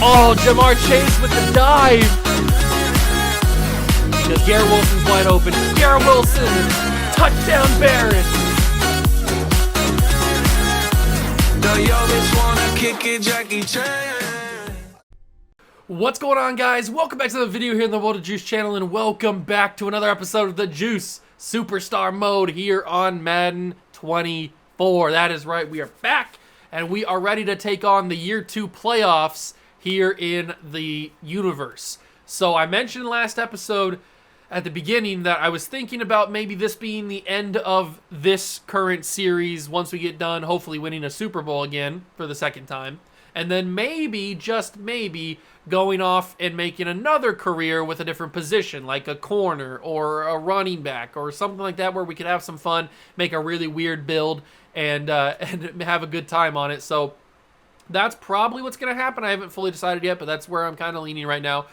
Oh, Jamar Chase with the dive. Because Garrett Wilson's wide open. Garrett Wilson, touchdown Barrett. What's going on, guys? Welcome back to the video here in the World of Juice channel, and welcome back to another episode of the Juice Superstar Mode here on Madden 24. That is right, we are back, and we are ready to take on the Year 2 playoffs here in the universe. So I mentioned last episode at the beginning that I was thinking about maybe this being the end of this current series once we get done, hopefully winning a Super Bowl again for the second time. And then maybe, just maybe, going off and making another career with a different position, like a corner or a running back or something like that, where we could have some fun, make a really weird build, and have a good time on it. So that's probably what's going to happen. I haven't fully decided yet, but that's where I'm kind of leaning right now.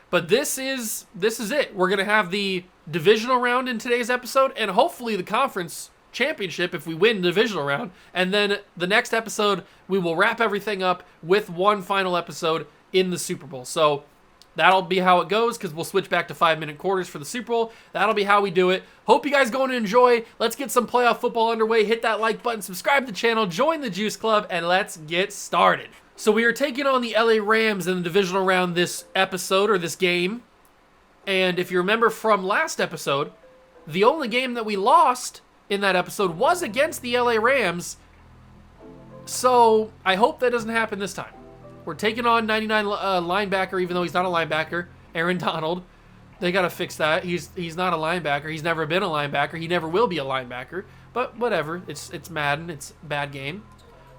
But this is it. We're going to have the divisional round in today's episode, and hopefully the conference championship if we win the divisional round. And then the next episode, we will wrap everything up with one final episode in the Super Bowl. So that'll be how it goes, because we'll switch back to 5-minute quarters for the Super Bowl. That'll be how we do it. Hope you guys going to enjoy. Let's get some playoff football underway. Hit that like button, subscribe to the channel, join the Juice Club, and let's get started. So we are taking on the LA Rams in the divisional round this episode, or this game. And if you remember from last episode, the only game that we lost in that episode was against the LA Rams. So I hope that doesn't happen this time. We're taking on 99 linebacker, even though he's not a linebacker, Aaron Donald. They got to fix that. He's not a linebacker. He's never been a linebacker. He never will be a linebacker. But whatever. It's Madden. It's a bad game.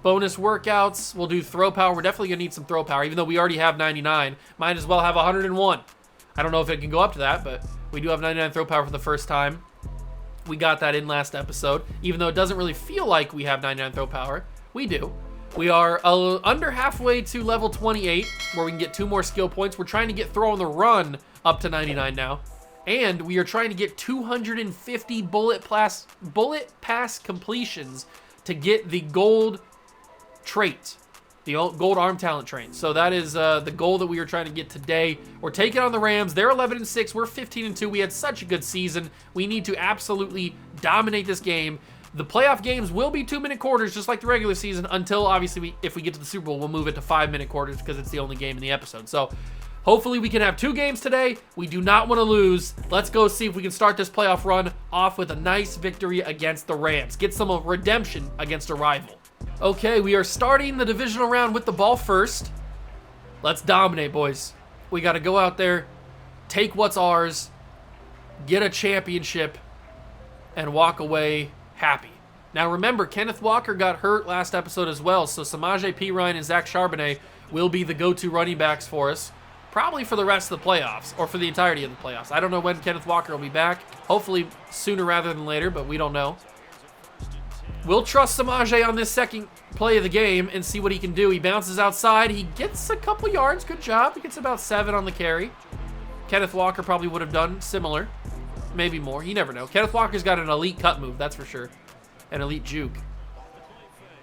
Bonus workouts. We'll do throw power. We're definitely going to need some throw power, even though we already have 99. Might as well have 101. I don't know if it can go up to that, but we do have 99 throw power for the first time. We got that in last episode. Even though it doesn't really feel like we have 99 throw power, we do. We are under halfway to level 28, where we can get 2 more skill points. We're trying to get throw on the run up to 99 now. And we are trying to get 250 bullet pass completions to get the gold trait, the gold arm talent trait. So that is the goal that we are trying to get today. We're taking on the Rams. They're 11-6. We're 15-2. We had such a good season. We need to absolutely dominate this game. The playoff games will be 2-minute quarters, just like the regular season, until, obviously, if we get to the Super Bowl, we'll move it to 5-minute quarters because it's the only game in the episode. So hopefully we can have 2 games today. We do not want to lose. Let's go see if we can start this playoff run off with a nice victory against the Rams. Get some redemption against a rival. Okay, we are starting the divisional round with the ball first. Let's dominate, boys. We got to go out there, take what's ours, get a championship, and walk away happy. Now remember, Kenneth Walker got hurt last episode as well, so Samaje Perine and Zach Charbonnet will be the go-to running backs for us, probably for the rest of the playoffs, or for the entirety of the playoffs. I don't know when Kenneth Walker will be back. Hopefully sooner rather than later, but we don't know. We'll trust Samaje on this second play of the game and see what he can do. He bounces outside. He gets a couple yards. Good job. He gets about 7 on the carry. Kenneth Walker probably would have done similar. Maybe more. You never know. Kenneth Walker's got an elite cut move, that's for sure. An elite juke.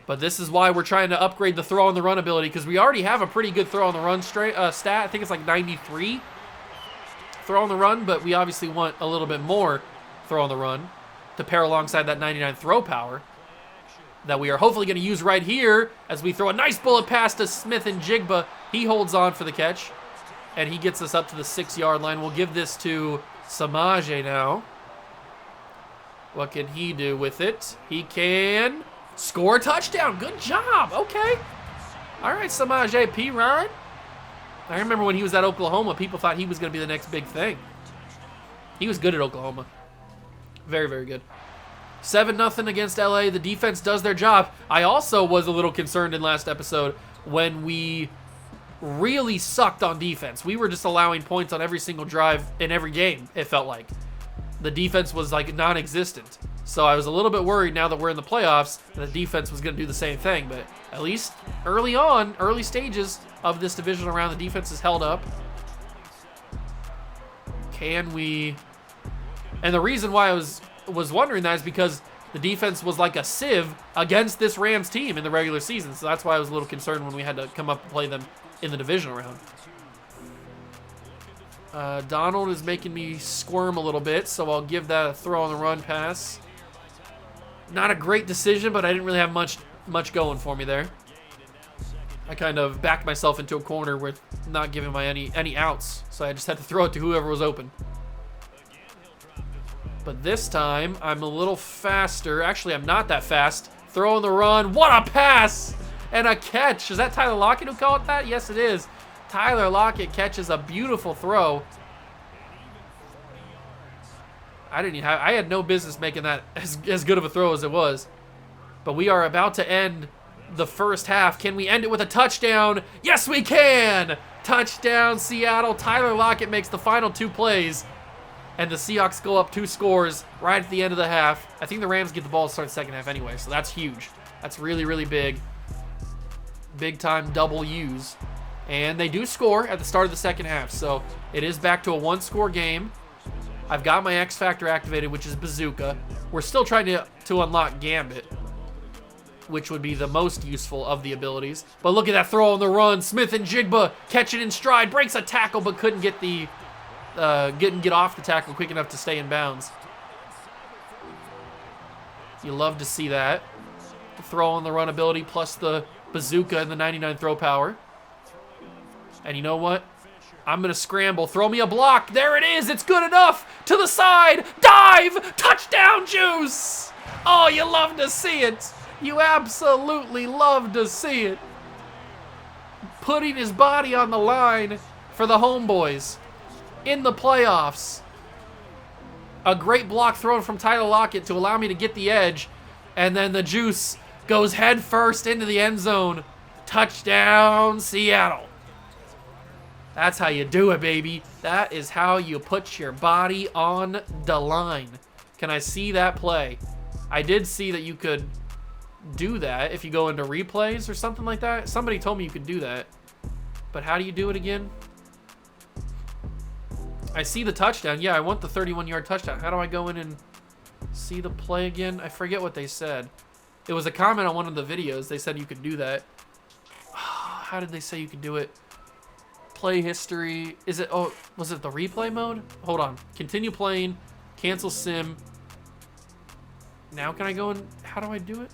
But this is why we're trying to upgrade the throw on the run ability, because we already have a pretty good throw on the run stat. I think it's like 93 throw on the run, but we obviously want a little bit more throw on the run to pair alongside that 99 throw power that we are hopefully going to use right here as we throw a nice bullet pass to Smith and Jigba. He holds on for the catch, and he gets us up to the 6-yard line. We'll give this to Samaje now. What can he do with it? He can score a touchdown. Good job. Okay. All right, Samaje Perine. I remember when he was at Oklahoma, people thought he was going to be the next big thing. He was good at Oklahoma. Very, very good. 7-0 against LA. The defense does their job. I also was a little concerned in last episode when we really sucked on defense. We were just allowing points on every single drive in every game, it felt like. The defense was like non-existent. So I was a little bit worried now that we're in the playoffs that the defense was going to do the same thing. But at least early on, early stages of this divisional round, the defense is held up. Can we... And the reason why I was wondering that is because The defense was like a sieve against this Rams team in the regular season, so that's why I was a little concerned when we had to come up and play them in the divisional round. Donald is making me squirm a little bit, so I'll give that a throw on the run pass. Not a great decision, but I didn't really have much going for me there. I kind of backed myself into a corner with not giving my any outs, so I just had to throw it to whoever was open. But this time, I'm a little faster. Actually, I'm not that fast. Throw on the run. What a pass! And a catch. Is that Tyler Lockett who caught that? Yes, it is. Tyler Lockett catches a beautiful throw. I had no business making that as good of a throw as it was. But we are about to end the first half. Can we end it with a touchdown? Yes, we can! Touchdown, Seattle. Tyler Lockett makes the final 2 plays. And the Seahawks go up 2 scores right at the end of the half. I think the Rams get the ball to start the second half anyway, so that's huge. That's really, really big. Big time double U's. And they do score at the start of the second half, so it is back to a 1-score game. I've got my X Factor activated, which is Bazooka. We're still trying to unlock Gambit, which would be the most useful of the abilities. But look at that throw on the run. Smith and Jigba catch it in stride, breaks a tackle, but couldn't get the get off the tackle quick enough to stay in bounds. You love to see that. The throw on the run ability plus the bazooka and the 99 throw power. And you know what? I'm going to scramble. Throw me a block. There it is. It's good enough. To the side. Dive. Touchdown, Juice. Oh, you love to see it. You absolutely love to see it. Putting his body on the line for the homeboys in the playoffs. A great block thrown from Tyler Lockett to allow me to get the edge. And then the Juice goes head first into the end zone. Touchdown, Seattle. That's how you do it, baby. That is how you put your body on the line. Can I see that play? I did see that you could do that if you go into replays or something like that. Somebody told me you could do that. But how do you do it again? I see the touchdown. Yeah, I want the 31-yard touchdown. How do I go in and see the play again? I forget what they said. It was a comment on one of the videos. They said you could do that. How did they say you could do it? Play history. Is it, oh, was it the replay mode? Hold on. Continue playing. Cancel sim. Now can I go in? How do I do it?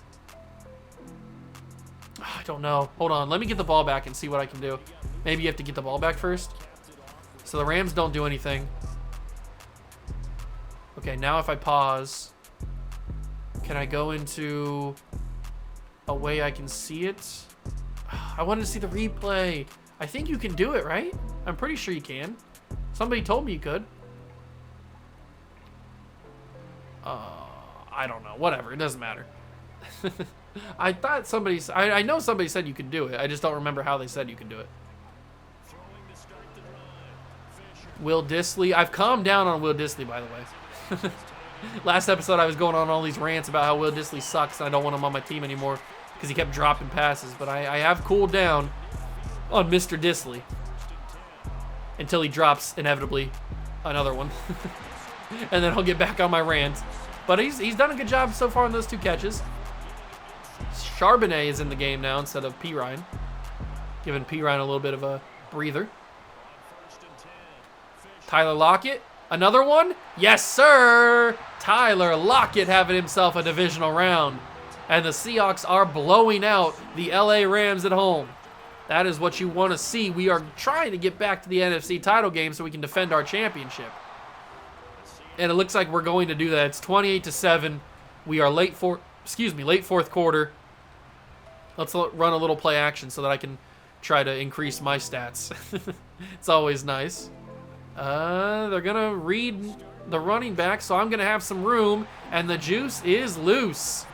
I don't know. Hold on. Let me get the ball back and see what I can do. Maybe you have to get the ball back first. So the Rams don't do anything. Okay, now if I pause, can I go into a way I can see it? I wanted to see the replay. I think you can do it, right? I'm pretty sure you can. Somebody told me you could. I don't know. Whatever. It doesn't matter. I thought somebody... I know somebody said you could do it. I just don't remember how they said you could do it. Will Dissly. I've calmed down on Will Dissly, by the way. Last episode, I was going on all these rants about how Will Dissly sucks and I don't want him on my team anymore because he kept dropping passes. But I have cooled down on Mr. Dissly until he drops, inevitably, another one. And then I'll get back on my rant. But he's done a good job so far on those 2 catches. Charbonnet is in the game now instead of P. Ryan. Giving P. Ryan a little bit of a breather. Tyler Lockett, another one? Yes, sir! Tyler Lockett having himself a divisional round. And the Seahawks are blowing out the LA Rams at home. That is what you want to see. We are trying to get back to the NFC title game so we can defend our championship. And it looks like we're going to do that. It's 28-7. We are late fourth quarter. Let's run a little play action so that I can try to increase my stats. It's always nice. They're going to read the running back, so I'm going to have some room. And the juice is loose.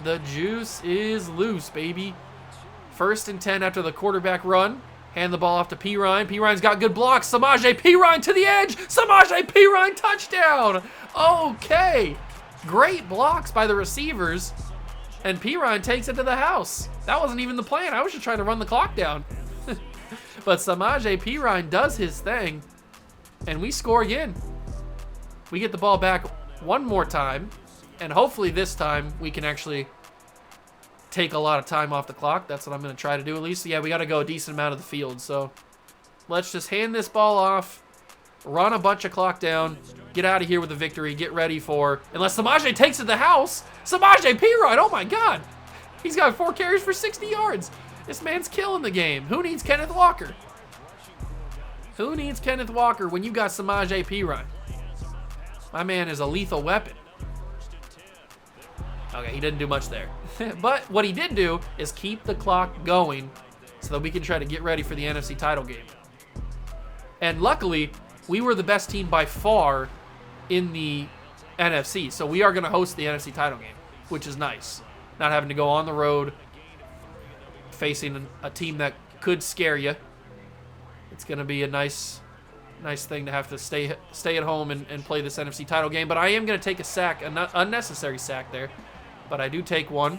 The juice is loose, baby. 1st and 10 after the quarterback run. Hand the ball off to P. Ryan. P. Ryan's got good blocks. Samaje P. Ryan to the edge. Samaje P. Ryan touchdown. Okay. Great blocks by the receivers. And P. Ryan takes it to the house. That wasn't even the plan. I was just trying to run the clock down. But Samaje P. Ryan does his thing. And we score again. We get the ball back one more time. And hopefully this time we can actually take a lot of time off the clock. That's what I'm going to try to do at least. Yeah, we got to go a decent amount of the field. So let's just hand this ball off, run a bunch of clock down, get out of here with a victory, get ready for, unless Samaje takes it to the house. Samaje P-Rod, oh my God. He's got 4 carries for 60 yards. This man's killing the game. Who needs Kenneth Walker? Who needs Kenneth Walker when you got Samaje P-Rod? My man is a lethal weapon. Okay, he didn't do much there. But what he did do is keep the clock going so that we can try to get ready for the NFC title game. And luckily, we were the best team by far in the NFC. So we are going to host the NFC title game, which is nice. Not having to go on the road, facing a team that could scare you. It's going to be a nice thing to have to stay at home and play this NFC title game. But I am going to take a sack, an unnecessary sack there. But I do take one.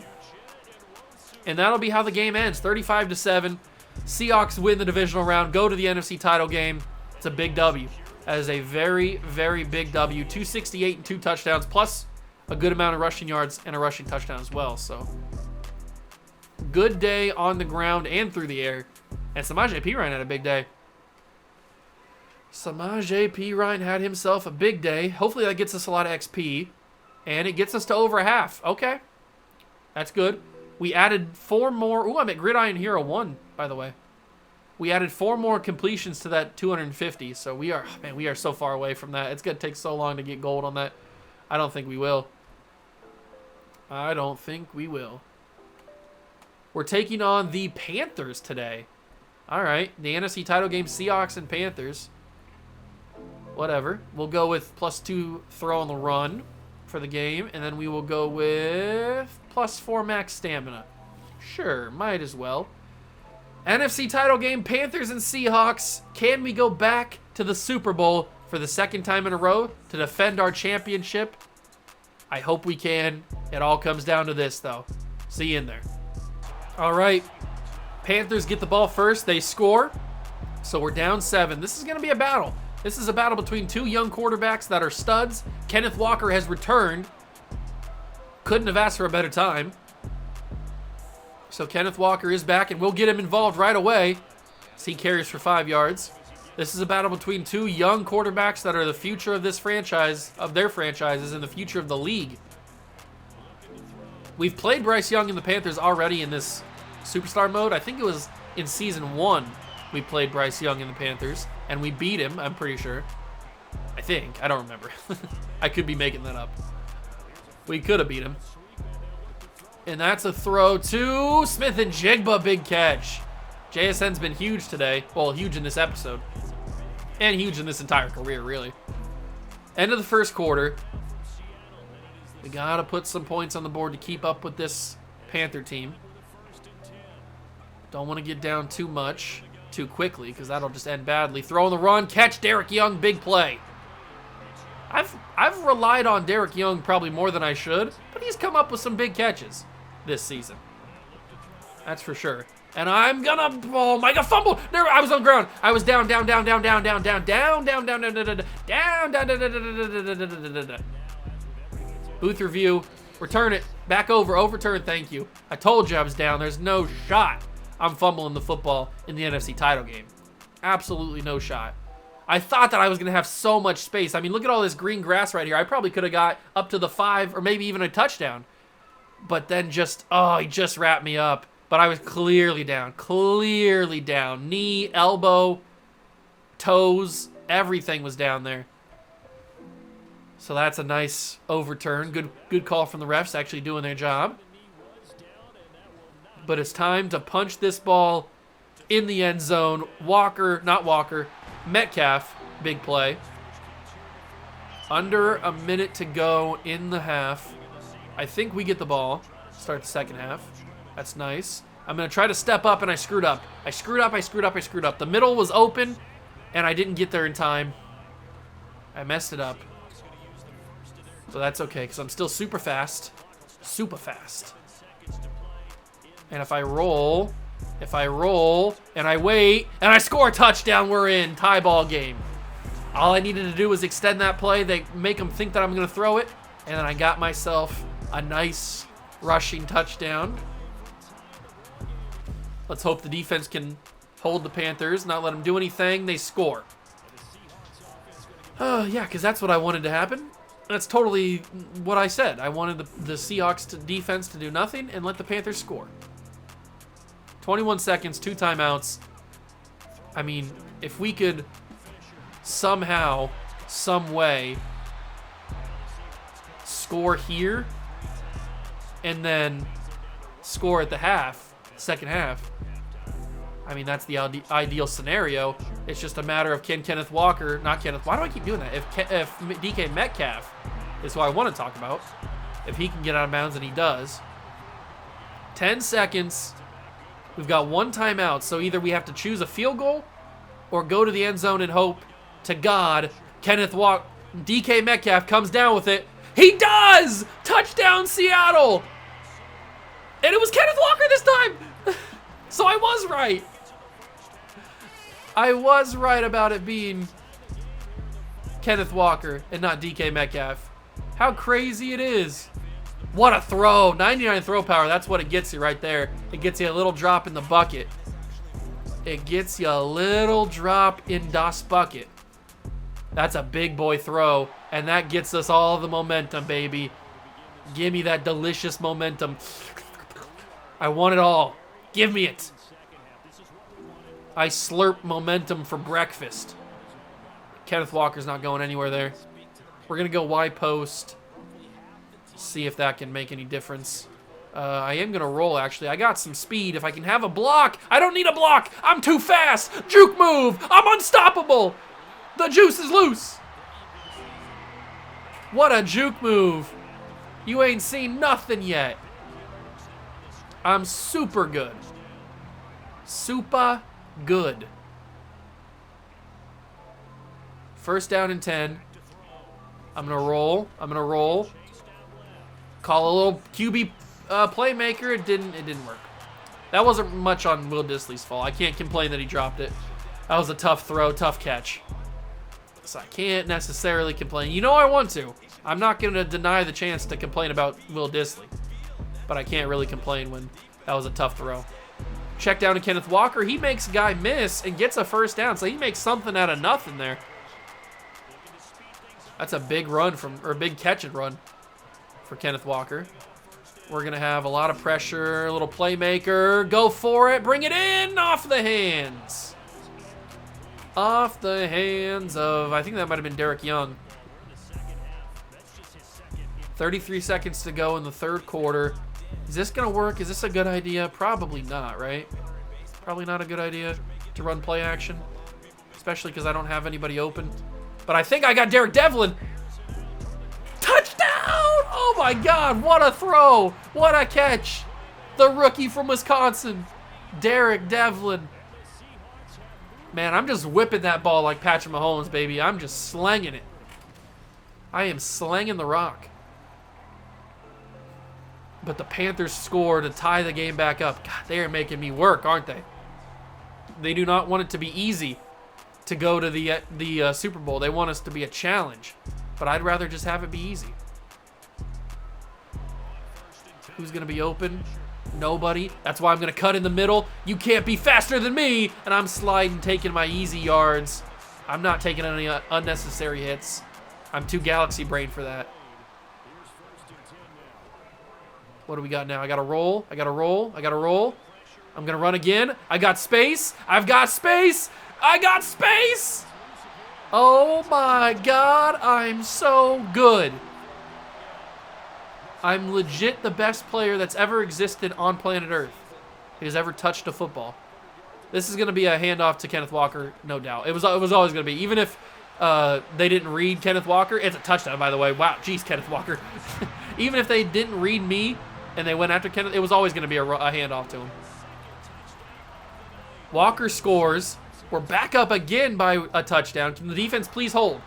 And that'll be how the game ends, 35-7. Seahawks win the divisional round, go to the NFC title game. It's a big W. That is a very, very big W. 268 and 2 touchdowns, plus a good amount of rushing yards and a rushing touchdown as well. So, good day on the ground and through the air. And Samaje Perine had a big day. Samaje Perine had himself a big day. Hopefully that gets us a lot of XP. And it gets us to over half. Okay. That's good. We added 4 more. Ooh, I'm at Gridiron Hero 1, by the way. We added 4 more completions to that 250. So we are so far away from that. It's going to take so long to get gold on that. I don't think we will. I don't think we will. We're taking on the Panthers today. All right. The NFC title game, Seahawks and Panthers. Whatever. We'll go with +2 throw on the run for the game, and then we will go with +4 max stamina. Sure, might as well. NFC title game, Panthers and Seahawks. Can we go back to the Super Bowl for the 2nd time in a row to defend our championship? I hope we can. It all comes down to this, though. See you in there. All right. Panthers get the ball first. They score. So we're down 7. This is going to be a battle. This is a battle between 2 young quarterbacks that are studs. Kenneth Walker has returned. Couldn't have asked for a better time. So Kenneth Walker is back, and we'll get him involved right away as he carries for 5 yards. This is a battle between 2 young quarterbacks that are the future of this franchise, of their franchises, and the future of the league. We've played Bryce Young and the Panthers already in this Superstar mode. I think it was in Season 1 we played Bryce Young and the Panthers, and we beat him, I'm pretty sure. I think. I don't remember. I could be making that up. We could have beat him. And that's a throw to Smith and Jigba. Big catch. JSN's been huge today. Well, huge in this episode. And huge in this entire career, really. End of the first quarter. We got to put some points on the board to keep up with this Panther team. Don't want to get down too much too quickly because that'll just end badly. Throw on the run. Catch Derek Young. Big play. I've relied on Derek Young probably more than I should, but he's come up with some big catches this season. That's for sure. And I'm gonna, oh my God, fumble. There, I was on the ground. I was down. Booth review. Return it. Back over. Overturn. Thank you. I told you I was down. There's no shot I'm fumbling the football in the NFC title game. Absolutely no shot. I thought that I was going to have so much space. I mean, look at all this green grass right here. I probably could have got up to the 5 or maybe even a touchdown. But then just, oh, he just wrapped me up. But I was clearly down. Clearly down. Knee, elbow, toes, everything was down there. So that's a nice overturn. Good call from the refs, actually doing their job. But it's time to punch this ball in the end zone. Metcalf, big play. Under a minute to go in the half. I think we get the ball. Start the second half. That's nice. I'm going to try to step up, and I screwed up. I screwed up. The middle was open, and I didn't get there in time. I messed it up. So that's okay, because I'm still super fast. Super fast. And if I roll, and I wait, and I score a touchdown, we're in. Tie ball game. All I needed to do was extend that play. They make them think that I'm going to throw it. And then I got myself a nice rushing touchdown. Let's hope the defense can hold the Panthers, not let them do anything. They score. Yeah, because that's what I wanted to happen. That's totally what I said. I wanted the Seahawks defense to do nothing and let the Panthers score. 21 seconds, 2 timeouts. I mean, if we could somehow, some way, score here and then score at the second half, I mean, that's the ideal scenario. It's just a matter of why do I keep doing that? If DK Metcalf is who I want to talk about, if he can get out of bounds, and he does. 10 seconds. We've got 1 timeout, so either we have to choose a field goal or go to the end zone and hope to God DK Metcalf comes down with it. He does! Touchdown, Seattle! And it was Kenneth Walker this time! So I was right. I was right about it being Kenneth Walker and not DK Metcalf. How crazy it is. What a throw. 99 throw power. That's what it gets you right there. It gets you a little drop in the bucket. It gets you a little drop in das bucket. That's a big boy throw. And that gets us all the momentum, baby. Give me that delicious momentum. I want it all. Give me it. I slurp momentum for breakfast. Kenneth Walker's not going anywhere there. We're going to go Y post. See if that can make any difference. I am going to roll, actually. I got some speed. If I can have a block. I don't need a block. I'm too fast. Juke move. I'm unstoppable. The juice is loose. What a juke move. You ain't seen nothing yet. I'm super good. Super good. First down and 10. I'm going to roll. Call a little QB playmaker. It didn't work. That wasn't much on Will Dissly's fault. I can't complain that he dropped it. That was a tough throw, tough catch. So I can't necessarily complain. You know I want to. I'm not going to deny the chance to complain about Will Dissly. But I can't really complain when that was a tough throw. Check down to Kenneth Walker. He makes a guy miss and gets a first down. So he makes something out of nothing there. That's a big run or a big catch and run for Kenneth Walker. We're going to have a lot of pressure, a little playmaker. Go for it. Bring it in. Off the hands. Off the hands of, I think that might have been Derek Young. 33 seconds to go in the third quarter. Is this going to work? Is this a good idea? Probably not, right? Probably not a good idea to run play action. Especially because I don't have anybody open. But I think I got Derek Devlin. Touchdown! Oh my God, what a throw. What a catch. The rookie from Wisconsin, Derek Devlin. Man, I'm just whipping that ball like Patrick Mahomes, baby. I'm just slanging it. I am slanging the rock. But the Panthers score to tie the game back up. God, they are making me work, aren't they? They do not want it to be easy to go to the Super Bowl. They want us to be a challenge. But I'd rather just have it be easy. Who's going to be open? Nobody. That's why I'm going to cut in the middle. You can't be faster than me. And I'm sliding, taking my easy yards. I'm not taking any unnecessary hits. I'm too galaxy brain for that. What do we got now? I got to roll. I got to roll. I got to roll. I'm going to run again. I got space. I've got space. I got space. Oh my God. I'm so good. I'm legit the best player that's ever existed on planet Earth. Who's ever touched a football. This is going to be a handoff to Kenneth Walker, no doubt. It was always going to be. Even if they didn't read Kenneth Walker, it's a touchdown, by the way. Wow, geez, Kenneth Walker. Even if they didn't read me and they went after Kenneth, it was always going to be a handoff to him. Walker scores. We're back up again by a touchdown. Can the defense please hold?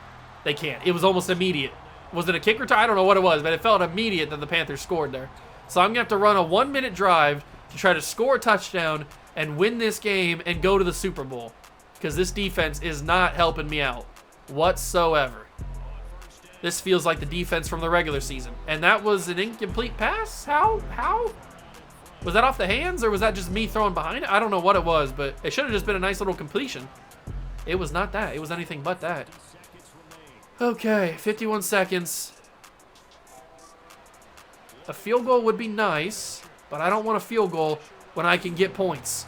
They can't. It was almost immediate. Was it a kick return? I don't know what it was, but it felt immediate that the Panthers scored there. So I'm going to have to run a 1-minute drive to try to score a touchdown and win this game and go to the Super Bowl. Because this defense is not helping me out whatsoever. This feels like the defense from the regular season. And that was an incomplete pass? How? Was that off the hands, or was that just me throwing behind it? I don't know what it was, but it should have just been a nice little completion. It was not that. It was anything but that. Okay, 51 seconds. A field goal would be nice, but I don't want a field goal when I can get points.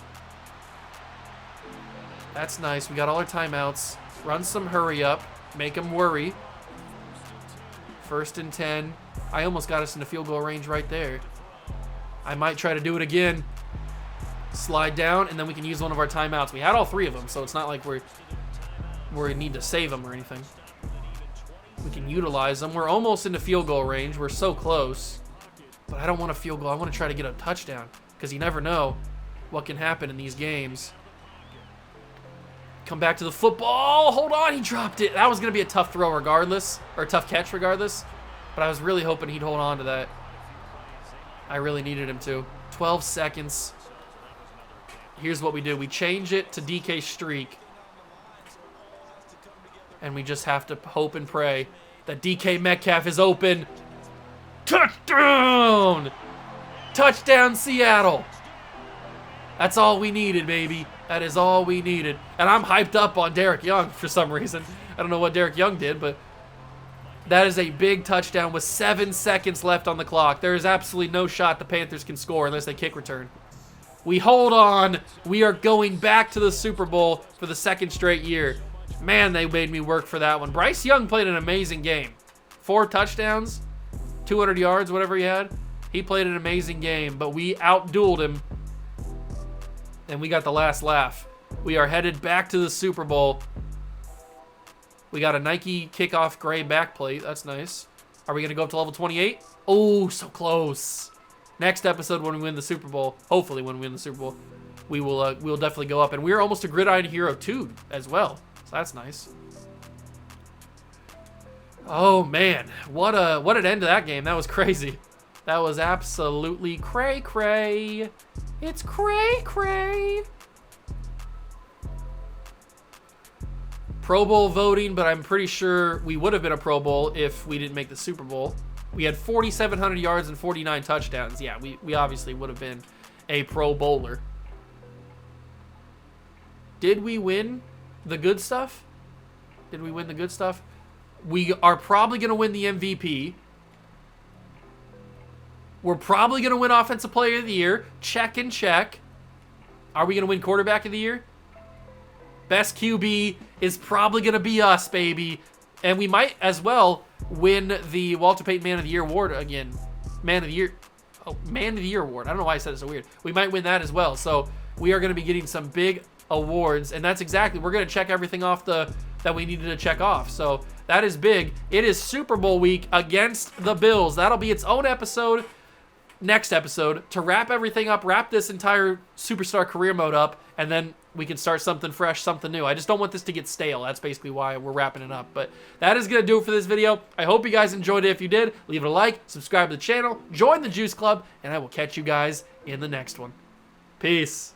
That's nice. We got all our timeouts. Run some hurry up. Make them worry. 1st and 10. I almost got us into field goal range right there. I might try to do it again. Slide down, and then we can use one of our timeouts. We had all 3 of them, so it's not like we need to save them or anything. We can utilize them. We're almost into field goal range. We're so close. But I don't want a field goal. I want to try to get a touchdown, because you never know what can happen in these games. Come back to the football. Hold on, he dropped it. That was going to be a tough throw regardless, or a tough catch regardless. But I was really hoping he'd hold on to that. I really needed him to. 12 seconds. Here's what we do. We change it to DK streak. And we just have to hope and pray that DK Metcalf is open. Touchdown! Touchdown, Seattle. That's all we needed, baby. That is all we needed. And I'm hyped up on Derek Young for some reason. I don't know what Derek Young did, but that is a big touchdown with 7 seconds left on the clock. There is absolutely no shot the Panthers can score unless they kick return. We hold on. We are going back to the Super Bowl for the 2nd straight year. Man, they made me work for that one. Bryce Young played an amazing game. 4 touchdowns, 200 yards, whatever he had. He played an amazing game, but we outdueled him, and we got the last laugh. We are headed back to the Super Bowl. We got a Nike kickoff gray backplate. That's nice. Are we going to go up to level 28? Oh, so close. Next episode when we win the Super Bowl, hopefully when we win the Super Bowl, we'll definitely go up. And we're almost a Gridiron Hero 2 as well. So that's nice. Oh, man. What an end to that game. That was crazy. That was absolutely cray-cray. It's cray-cray. Pro Bowl voting, but I'm pretty sure we would have been a Pro Bowl if we didn't make the Super Bowl. We had 4,700 yards and 49 touchdowns. Yeah, we obviously would have been a Pro Bowler. Did we win the good stuff? Did we win the good stuff? We are probably going to win the MVP. We're probably going to win Offensive Player of the Year. Check and check. Are we going to win Quarterback of the Year? Best QB is probably going to be us, baby. And we might as well win the Walter Payton Man of the Year award again. Man of the Year. Oh, Man of the Year award. I don't know why I said it so weird. We might win that as well. So we are going to be getting some big awards. And that's exactly, we're going to check everything off that we needed to check off. So that is big. It is Super Bowl week against the Bills. That'll be its own episode. Next episode to wrap everything up, wrap this entire Superstar Career Mode up, and then we can start something fresh, something new. I just don't want this to get stale. That's basically why we're wrapping it up. But that is going to do it for this video. I hope you guys enjoyed it. If you did, leave it a like, subscribe to the channel, join the Juice Club, and I will catch you guys in the next one. Peace.